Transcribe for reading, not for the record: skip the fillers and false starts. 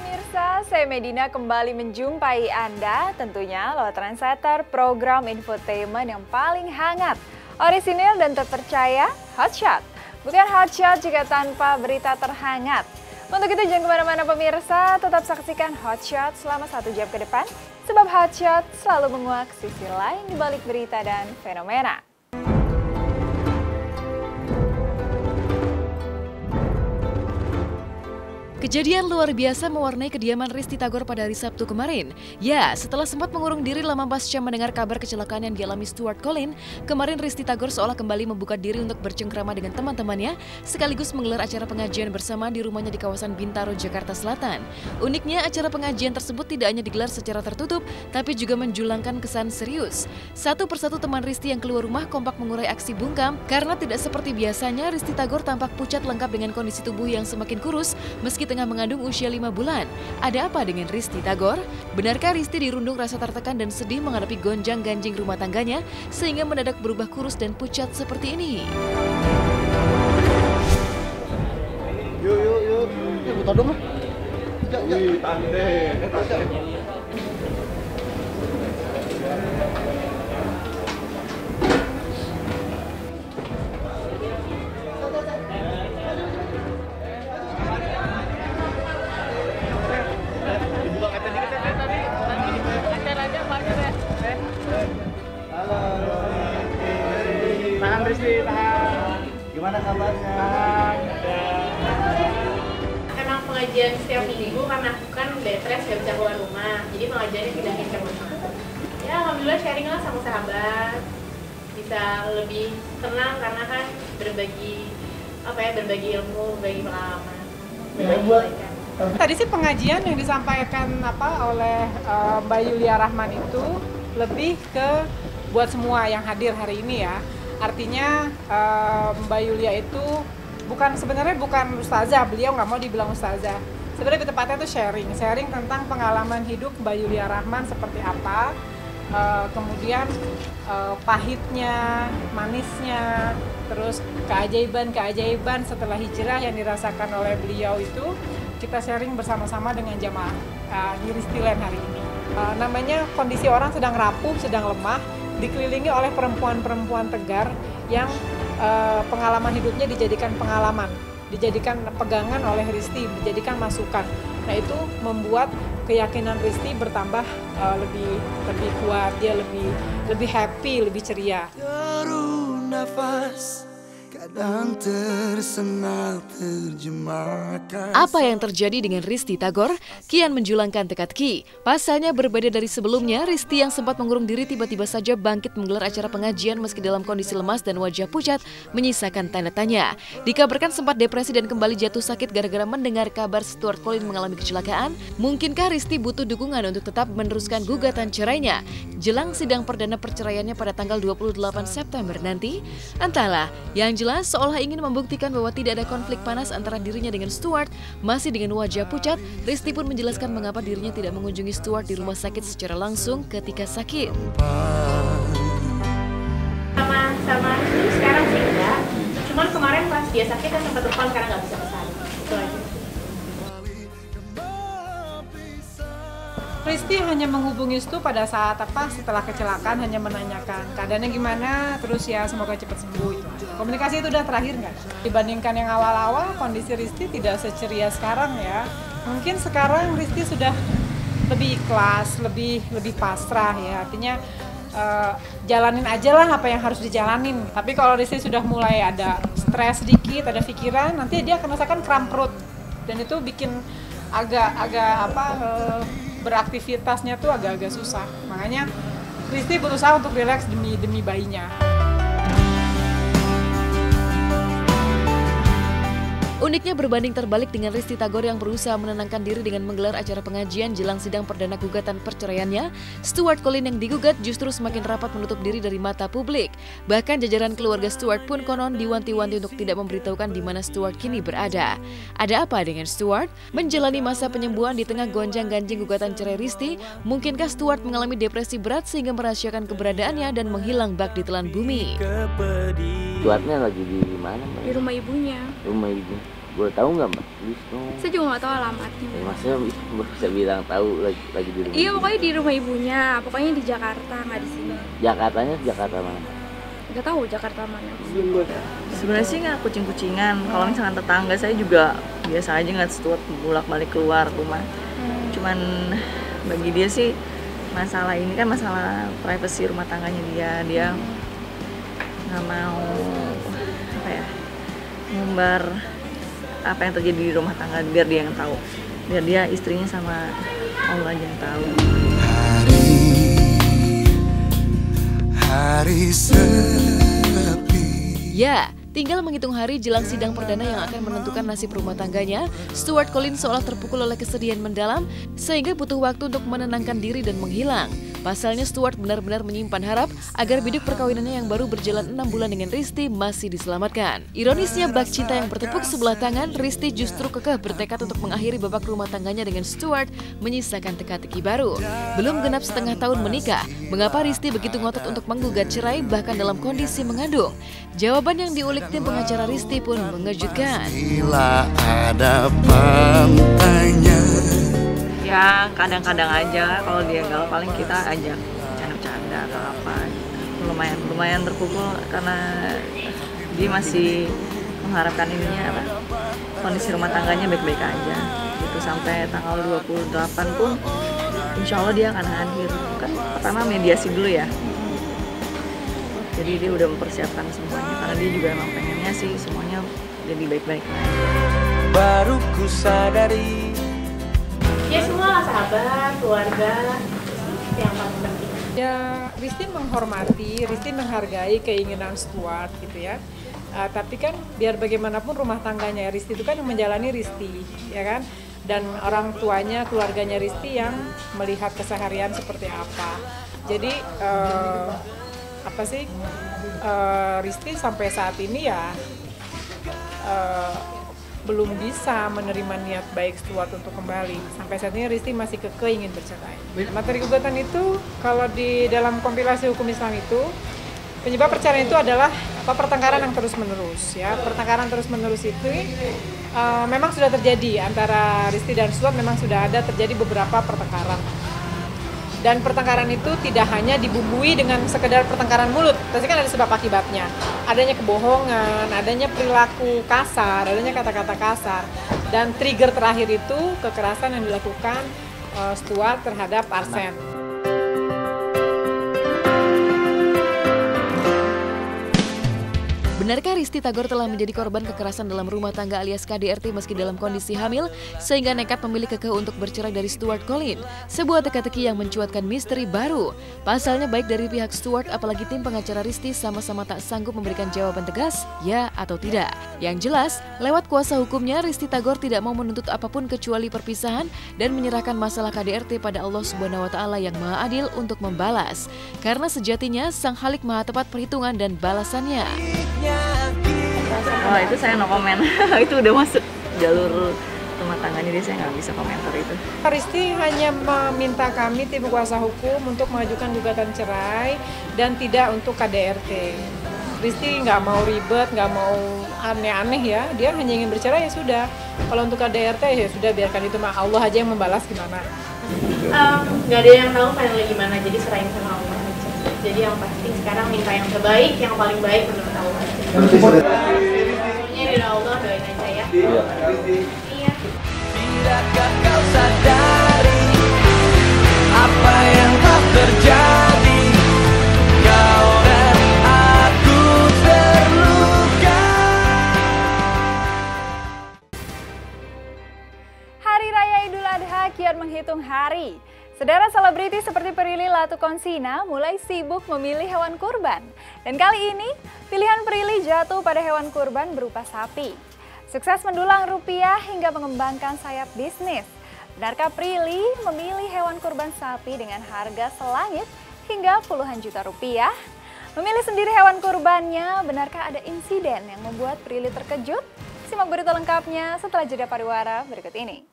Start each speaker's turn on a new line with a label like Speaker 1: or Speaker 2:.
Speaker 1: Pemirsa, saya Medina kembali menjumpai Anda tentunya lewat Trendsetter, program infotainment yang paling hangat, orisinil dan terpercaya, Hotshot. Bukan Hotshot jika tanpa berita terhangat. Untuk itu jangan kemana-mana pemirsa, tetap saksikan Hotshot selama 1 jam ke depan, sebab Hotshot selalu menguak sisi lain di balik berita dan fenomena.
Speaker 2: Kejadian luar biasa mewarnai kediaman Risty Tagor pada hari Sabtu kemarin. Ya, setelah sempat mengurung diri lama pasca mendengar kabar kecelakaan yang dialami Stuart Collin, kemarin Risty Tagor seolah kembali membuka diri untuk bercengkrama dengan teman-temannya, sekaligus menggelar acara pengajian bersama di rumahnya di kawasan Bintaro, Jakarta Selatan. Uniknya, acara pengajian tersebut tidak hanya digelar secara tertutup, tapi juga menjulangkan kesan serius. Satu persatu teman Risty yang keluar rumah kompak mengurai aksi bungkam, karena tidak seperti biasanya Risty Tagor tampak pucat lengkap dengan kondisi tubuh yang semakin kurus, meski tengah mengandung usia 5 bulan. Ada apa dengan Risty Tagor? Benarkah Risty dirundung rasa tertekan dan sedih menghadapi gonjang-ganjing rumah tangganya sehingga mendadak berubah kurus dan pucat seperti ini?
Speaker 3: Yuk, foto dong.
Speaker 4: Tahan Risty, tahan.
Speaker 3: Gimana kabarnya?
Speaker 5: Emang pengajian setiap minggu karena aku kan bed rest gak bisa keluar rumah, jadi pengajiannya pindahin ke rumah. Ya alhamdulillah sharing lah sama sahabat, bisa lebih tenang karena kan berbagi ilmu, berbagi pengalaman.
Speaker 4: Tadi sih pengajian yang disampaikan oleh Mbak Yulia Rahman itu lebih ke buat semua yang hadir hari ini ya. Artinya Mbak Yulia itu sebenarnya bukan ustazah, beliau nggak mau dibilang ustazah. Sebenarnya lebih tepatnya itu sharing tentang pengalaman hidup Mbak Yulia Rahman seperti apa, kemudian pahitnya, manisnya, terus keajaiban setelah hijrah yang dirasakan oleh beliau itu kita sharing bersama-sama dengan jamaah di Risty Land hari ini. Namanya kondisi orang sedang rapuh, sedang lemah, dikelilingi oleh perempuan-perempuan tegar yang pengalaman hidupnya dijadikan pengalaman, dijadikan pegangan oleh Risty, dijadikan masukan. Nah itu membuat keyakinan Risty bertambah lebih kuat, dia lebih happy, lebih ceria.
Speaker 6: Terus nafas kadang tersengal terjemahkan.
Speaker 2: Apa yang terjadi dengan Risty Tagor kian menjulangkan teka-teki. Pasalnya berbeda dari sebelumnya, Risty yang sempat mengurung diri tiba-tiba saja bangkit menggelar acara pengajian meski dalam kondisi lemas dan wajah pucat menyisakan tanda tanya. Dikabarkan sempat depresi dan kembali jatuh sakit gara-gara mendengar kabar Stuart Collin mengalami kecelakaan. Mungkinkah Risty butuh dukungan untuk tetap meneruskan gugatan cerainya jelang sidang perdana perceraiannya pada tanggal 28 September nanti? Entahlah, yang jelas seolah ingin membuktikan bahwa tidak ada konflik panas antara dirinya dengan Stuart. Masih dengan wajah pucat, Risty pun menjelaskan mengapa dirinya tidak mengunjungi Stuart di rumah sakit secara langsung ketika sakit.
Speaker 5: Sama sekarang sih enggak, cuman kemarin pas dia sakit kan sempat telepon karena nggak bisa kesana, itu aja.
Speaker 4: Risty hanya menghubungi Stu pada saat setelah kecelakaan, hanya menanyakan keadaannya gimana, terus ya semoga cepat sembuh itu. Komunikasi itu udah terakhir nggak? Dibandingkan yang awal-awal, kondisi Risty tidak seceria sekarang ya. Mungkin sekarang Risty sudah lebih ikhlas, lebih pasrah ya. Artinya jalanin aja lah apa yang harus dijalanin. Tapi kalau Risty sudah mulai ada stres sedikit, ada pikiran, nanti dia akan merasakan kram perut. Dan itu bikin beraktivitasnya tuh agak-agak susah. Makanya Risty berusaha untuk rileks demi bayinya.
Speaker 2: Uniknya berbanding terbalik dengan Risty Tagor yang berusaha menenangkan diri dengan menggelar acara pengajian jelang sidang perdana gugatan perceraiannya, Stuart Collin yang digugat justru semakin rapat menutup diri dari mata publik. Bahkan jajaran keluarga Stuart pun konon diwanti-wanti untuk tidak memberitahukan di mana Stuart kini berada. Ada apa dengan Stuart? Menjalani masa penyembuhan di tengah gonjang-ganjing gugatan cerai Risty, mungkinkah Stuart mengalami depresi berat sehingga merahasiakan keberadaannya dan menghilang bak di telan bumi?
Speaker 7: Stuartnya lagi di mana, Mbak?
Speaker 8: Di rumah ibunya.
Speaker 7: Rumah ibu. Boleh tahu nggak Mbak? Wisnu?
Speaker 8: Saya juga nggak tahu alamatnya.
Speaker 7: Maksudnya bisa bilang tahu lagi di rumah?
Speaker 8: Iya, pokoknya di rumah ibunya, pokoknya di Jakarta, nggak di sini.
Speaker 7: Jakartanya Jakarta mana?
Speaker 8: Nggak tahu Jakarta mana.
Speaker 9: Sebenarnya sih nggak kucing-kucingan. Kalau misalkan tetangga saya juga biasa aja nggak Stuart bolak-balik keluar rumah. Cuman bagi dia sih masalah ini kan masalah privasi rumah tangganya dia nggak mau apa ya ngumbar apa yang terjadi di rumah tangga, biar dia yang tahu, biar dia istrinya sama Allah aja yang tahu.
Speaker 6: Hari sepi.
Speaker 2: Ya, tinggal menghitung hari jelang sidang perdana yang akan menentukan nasib rumah tangganya, Stuart Collins seolah terpukul oleh kesedihan mendalam sehingga butuh waktu untuk menenangkan diri dan menghilang. Pasalnya Stuart benar-benar menyimpan harap agar bidik perkawinannya yang baru berjalan 6 bulan dengan Risti masih diselamatkan. Ironisnya bak cinta yang bertepuk sebelah tangan, Risti justru kekeh bertekad untuk mengakhiri babak rumah tangganya dengan Stuart, menyisakan teka-teki baru. Belum genap setengah tahun menikah, mengapa Risti begitu ngotot untuk menggugat cerai bahkan dalam kondisi mengandung? Jawaban yang diulik tim pengacara Risti pun mengejutkan.
Speaker 6: Bila ada pantainya.
Speaker 9: Ya kadang-kadang aja kalau dia galau paling kita ajak canda-canda atau apa gitu. Lumayan terpukul karena dia masih mengharapkan ininya apa, kondisi rumah tangganya baik-baik aja gitu sampai tanggal 28 pun insya Allah dia akan hadir. Kan pertama mediasi dulu ya, jadi dia udah mempersiapkan semuanya karena dia juga emang pengennya sih semuanya jadi baik-baik aja.
Speaker 6: Baru ku sadari
Speaker 5: Ya semua lah, sahabat, keluarga, yang paling penting.
Speaker 4: Ya, Risti menghormati, Risti menghargai keinginan Stuart gitu ya. Tapi kan biar bagaimanapun rumah tangganya Risti itu kan yang menjalani Risti, ya kan? Dan orang tuanya, keluarganya Risti yang melihat keseharian seperti apa. Jadi Risti sampai saat ini ya belum bisa menerima niat baik Stuart untuk kembali. Sampai saat ini Risti masih kekeh ingin bercerai. Materi gugatan itu kalau di dalam kompilasi hukum Islam itu penyebab perceraian itu adalah pertengkaran yang terus-menerus ya. Pertengkaran terus-menerus itu memang sudah terjadi antara Risti dan Stuart, memang sudah ada terjadi beberapa pertengkaran. Dan pertengkaran itu tidak hanya dibumbui dengan sekedar pertengkaran mulut, pasti kan ada sebab akibatnya. Adanya kebohongan, adanya perilaku kasar, adanya kata-kata kasar. Dan trigger terakhir itu kekerasan yang dilakukan Stuart terhadap Arsen.
Speaker 2: Benarkah Risti Tagor telah menjadi korban kekerasan dalam rumah tangga alias KDRT meski dalam kondisi hamil sehingga nekat memilih kekeh untuk bercerai dari Stuart Collins? Sebuah teka-teki yang mencuatkan misteri baru. Pasalnya baik dari pihak Stuart apalagi tim pengacara Risti sama-sama tak sanggup memberikan jawaban tegas ya atau tidak. Yang jelas, lewat kuasa hukumnya Risti Tagor tidak mau menuntut apapun kecuali perpisahan dan menyerahkan masalah KDRT pada Allah Subhanahu wa taala yang Maha Adil untuk membalas. Karena sejatinya Sang Halik Maha tepat perhitungan dan balasannya.
Speaker 9: Oh itu saya no komen. Itu udah masuk jalur rumah tangganya, jadi saya nggak bisa komentar itu.
Speaker 4: Risti hanya meminta kami tim kuasa hukum untuk mengajukan gugatan cerai dan tidak untuk KDRT. Risti nggak mau ribet, nggak mau aneh-aneh ya. Dia hanya ingin bercerai ya sudah. Kalau untuk KDRT ya sudah biarkan itu mah Allah aja yang membalas gimana.
Speaker 5: Nggak ada yang tahu finalnya gimana, jadi serahin sama Allah aja. Jadi yang pasti sekarang minta yang terbaik, yang paling baik menurut Allah aja. Semuanya dari Allah, doain aja ya. Iya.
Speaker 6: Tidakkah kau sadari apa yang telah terjadi? Kau dan aku terluka.
Speaker 1: Hari Raya Idul Adha kian menghitung hari. Saudara selebriti seperti Prilly Latuconsina mulai sibuk memilih hewan kurban. Dan kali ini, pilihan Prilly jatuh pada hewan kurban berupa sapi. Sukses mendulang rupiah hingga mengembangkan sayap bisnis. Benarkah Prilly memilih hewan kurban sapi dengan harga selangit hingga puluhan juta rupiah? Memilih sendiri hewan kurbannya, benarkah ada insiden yang membuat Prilly terkejut? Simak berita lengkapnya setelah jeda pariwara berikut ini.